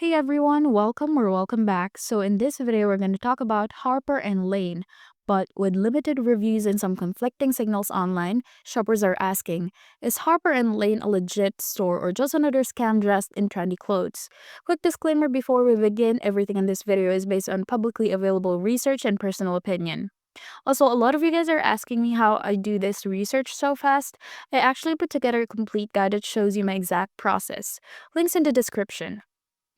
Hey everyone, welcome back. So in this video, we're going to talk about Harper and Lane, but with limited reviews and some conflicting signals online, shoppers are asking, is Harper and Lane a legit store or just another scam dressed in trendy clothes? Quick disclaimer before we begin, everything in this video is based on publicly available research and personal opinion. Also, a lot of you guys are asking me how I do this research so fast. I actually put together a complete guide that shows you my exact process. Links in the description.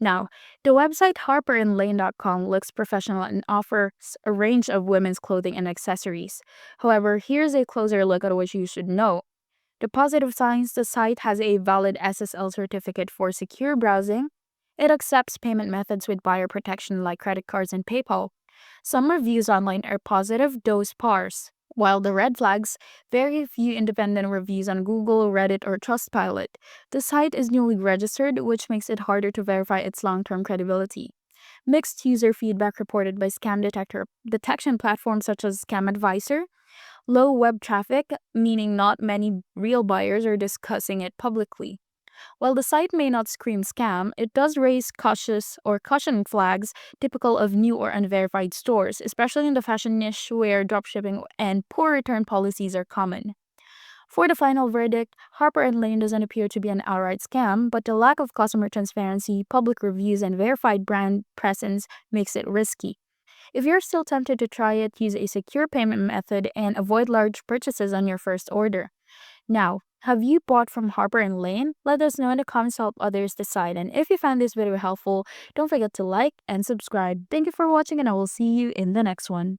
Now, the website harperandlane.com looks professional and offers a range of women's clothing and accessories. However, here's a closer look at what you should know. The positive signs: the site has a valid SSL certificate for secure browsing. It accepts payment methods with buyer protection like credit cards and PayPal. Some reviews online are positive, though sparse. While the red flags, very few independent reviews on Google, Reddit, or Trustpilot. The site is newly registered, which makes it harder to verify its long-term credibility. Mixed user feedback reported by detection platforms such as Scam Advisor. Low web traffic, meaning not many real buyers are discussing it publicly. While the site may not scream scam, it does raise cautious or caution flags typical of new or unverified stores, especially in the fashion niche where dropshipping and poor return policies are common. For the final verdict, Harper and Lane doesn't appear to be an outright scam, but the lack of customer transparency, public reviews, and verified brand presence makes it risky. If you're still tempted to try it, use a secure payment method and avoid large purchases on your first order. Now, have you bought from Harper and Lane? Let us know in the comments to help others decide. And if you found this video helpful, don't forget to like and subscribe. Thank you for watching, and I will see you in the next one.